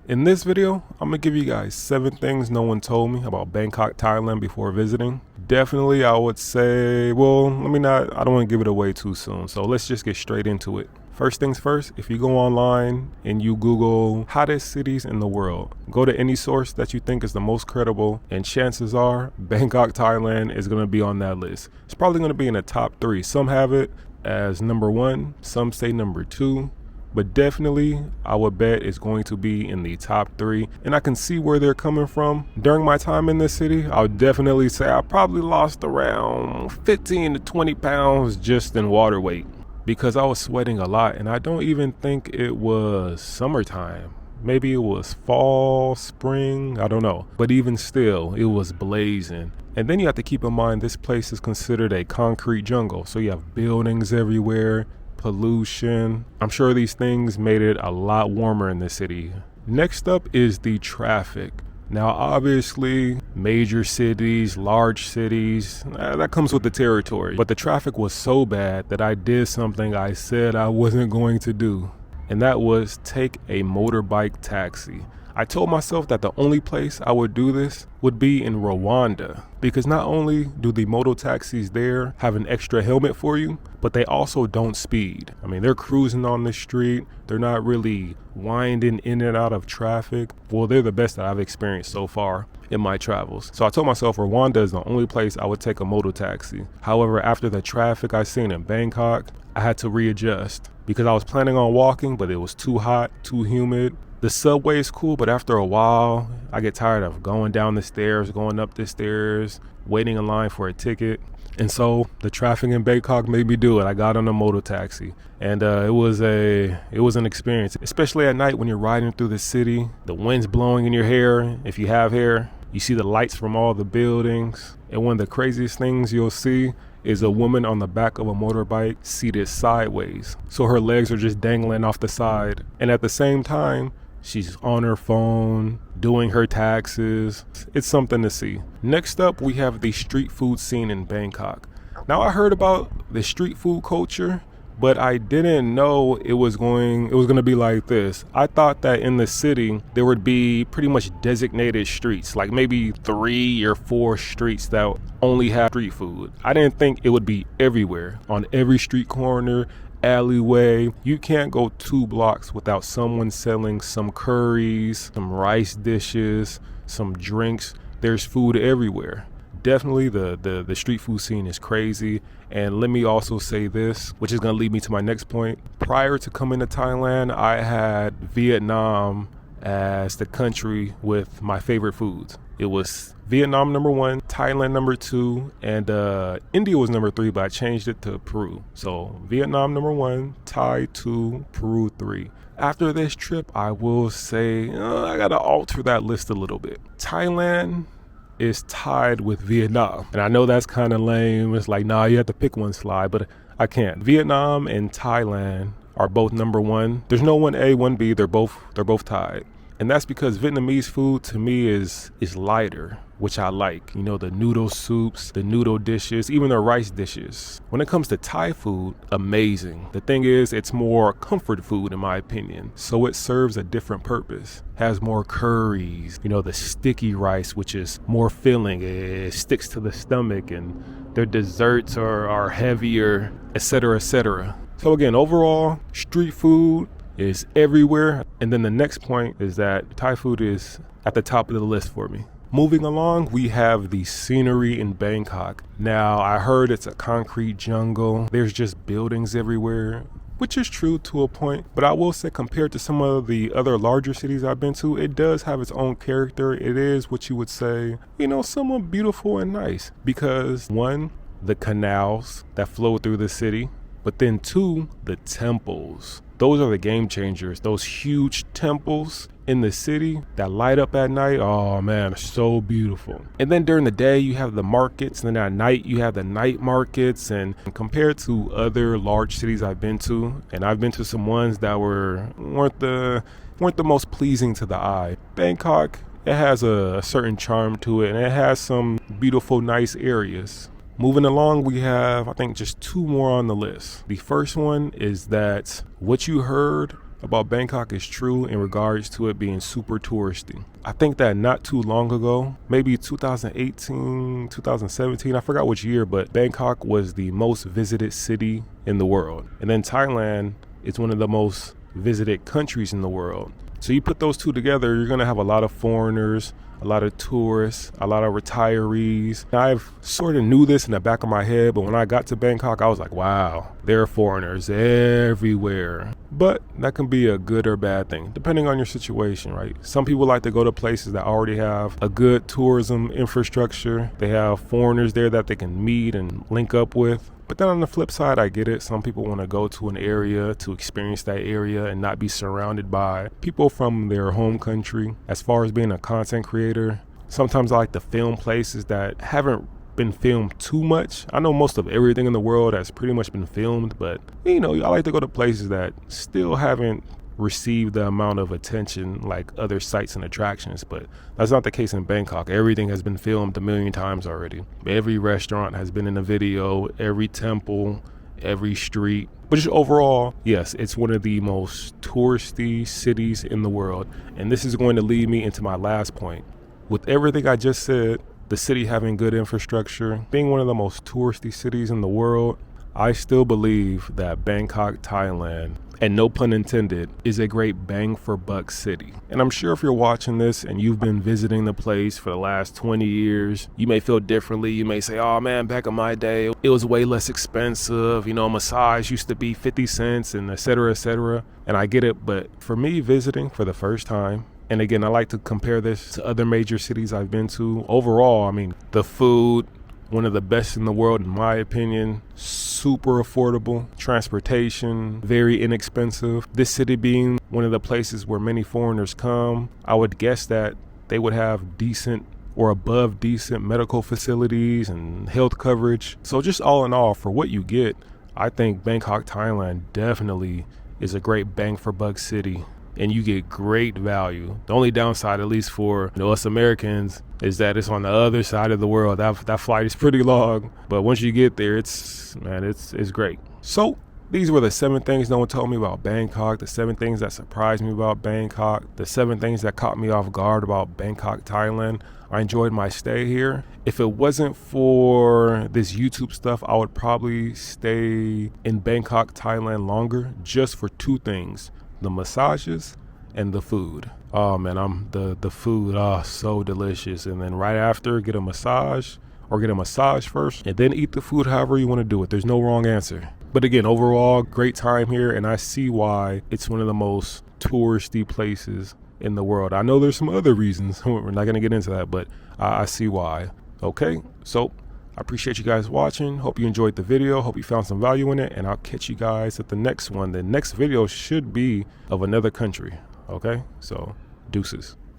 In this video, I'm gonna give you guys 7 things no one told me about Bangkok, Thailand before visiting. Definitely, I would say, well, I don't want to give it away too soon. So let's just get straight into it. First things first, if you go online and you Google hottest cities in the world, go to any source that you think is the most credible, and chances are Bangkok, Thailand is gonna be on that list. It's probably gonna be in the top 3. Some have it as number 1, some say number 2. But definitely, I would bet it's going to be in the top 3. And I can see where they're coming from. During my time in this city, I would definitely say I probably lost around 15 to 20 pounds just in water weight because I was sweating a lot. And I don't even think it was summertime. Maybe it was fall, spring, I don't know. But even still, it was blazing. And then you have to keep in mind this place is considered a concrete jungle. So you have buildings everywhere, pollution. I'm sure these things made it a lot warmer in the city. Next up is the traffic. Now, obviously, major cities, large cities, that comes with the territory. But the traffic was so bad that I did something I said I wasn't going to do. And that was take a motorbike taxi. I told myself that the only place I would do this would be in Rwanda, because not only do the moto taxis there have an extra helmet for you, but they also don't speed. I mean, they're cruising on the street. They're not really winding in and out of traffic. Well, they're the best that I've experienced so far in my travels. So I told myself Rwanda is the only place I would take a moto taxi. However, after the traffic I seen in Bangkok, I had to readjust because I was planning on walking, but it was too hot, too humid. The subway is cool, but after a while, I get tired of going down the stairs, going up the stairs, waiting in line for a ticket. And so the traffic in Bangkok made me do it. I got on a moto taxi, and it was an experience, especially at night when you're riding through the city. The wind's blowing in your hair. If you have hair, you see the lights from all the buildings. And one of the craziest things you'll see is a woman on the back of a motorbike seated sideways. So her legs are just dangling off the side. And at the same time, she's on her phone, doing her taxes. It's something to see. Next up, we have the street food scene in Bangkok. Now, I heard about the street food culture, but I didn't know it was going to be like this. I thought that in the city, there would be pretty much designated streets, like maybe 3 or 4 streets that only have street food. I didn't think it would be everywhere, on every street corner, alleyway. You can't go 2 blocks without someone selling some curries, some rice dishes, some drinks. There's food everywhere. Definitely the street food scene is crazy. And let me also say this, which is going to lead me to my next point. Prior to coming to Thailand, I had Vietnam as the country with my favorite foods. It was Vietnam number 1, Thailand number 2, and India was number 3, but I changed it to Peru. So Vietnam number 1, Thai 2, Peru 3. After this trip, I will say I got to alter that list a little bit. Thailand is tied with Vietnam. And I know that's kind of lame. It's like, nah, you have to pick one slide, but I can't. Vietnam and Thailand are both number 1. There's no 1A, 1B. They're both tied. And that's because Vietnamese food to me is lighter, which I like. You know, the noodle soups, the noodle dishes, even the rice dishes. When it comes to Thai food, amazing. The thing is, it's more comfort food in my opinion. So it serves a different purpose. Has more curries, you know, the sticky rice, which is more filling. It sticks to the stomach, and their desserts are heavier, etc., etc. So again, overall, street food is everywhere. And then the next point is that Thai food is at the top of the list for me. Moving along, we have the scenery in Bangkok. Now, I heard it's a concrete jungle. There's just buildings everywhere, which is true to a point. But I will say, compared to some of the other larger cities I've been to, it does have its own character. It is what you would say, you know, somewhat beautiful and nice. Because 1, the canals that flow through the city. But then 2, the temples. Those are the game changers. Those huge temples in the city that light up at night. Oh man, so beautiful. And then during the day you have the markets, and then at night you have the night markets. And compared to other large cities I've been to, and I've been to some ones that weren't the most pleasing to the eye, Bangkok, it has a certain charm to it, and it has some beautiful, nice areas. Moving along, we have, I think, just 2 more on the list. The first one is that what you heard about Bangkok is true in regards to it being super touristy. I think that not too long ago, maybe 2018, 2017, I forgot which year, but Bangkok was the most visited city in the world. And then Thailand is one of the most visited countries in the world. So you put those two together, you're going to have a lot of foreigners, a lot of tourists, a lot of retirees. I've sort of knew this in the back of my head, but when I got to Bangkok, I was like, wow, there are foreigners everywhere. But that can be a good or bad thing, depending on your situation, right? Some people like to go to places that already have a good tourism infrastructure. They have foreigners there that they can meet and link up with. But then on the flip side, I get it. Some people want to go to an area to experience that area and not be surrounded by people from their home country. As far as being a content creator, sometimes I like to film places that haven't been filmed too much. I know most of everything in the world has pretty much been filmed, but I like to go to places that still haven't received the amount of attention like other sites and attractions. But that's not the case in Bangkok. Everything has been filmed a million times already. Every restaurant has been in a video, every temple, every street. But just overall, yes, it's one of the most touristy cities in the world. And this is going to lead me into my last point. With everything I just said, the city having good infrastructure, being one of the most touristy cities in the world, I still believe that Bangkok, Thailand, and no pun intended, is a great bang for buck city. And I'm sure if you're watching this and you've been visiting the place for the last 20 years, you may feel differently. You may say, oh man, back in my day, it was way less expensive. A massage used to be 50 cents and et cetera, et cetera. And I get it. But for me, visiting for the first time, and again, I like to compare this to other major cities I've been to. Overall, the food, one of the best in the world, in my opinion. Super affordable. Transportation, very inexpensive. This city being one of the places where many foreigners come, I would guess that they would have decent or above decent medical facilities and health coverage. So just all in all, for what you get, I think Bangkok, Thailand definitely is a great bang for buck city. And you get great value. The only downside, at least for us Americans, is that it's on the other side of the world. That flight is pretty long, but once you get there, it's great. So these were the 7 things no one told me about Bangkok, the 7 things that surprised me about Bangkok, the 7 things that caught me off guard about Bangkok, Thailand. I enjoyed my stay here. If it wasn't for this YouTube stuff, I would probably stay in Bangkok, Thailand longer, just for 2 things. The massages and the food. Oh man, the food, so delicious. And then right after, get a massage, or get a massage first and then eat the food however you want to do it. There's no wrong answer. But again, overall, great time here, and I see why it's one of the most touristy places in the world. I know there's some other reasons. We're not going to get into that, but I see why. Okay, so I appreciate you guys watching. Hope you enjoyed the video. Hope you found some value in it, and I'll catch you guys at the next one. The next video should be of another country. Okay, so deuces.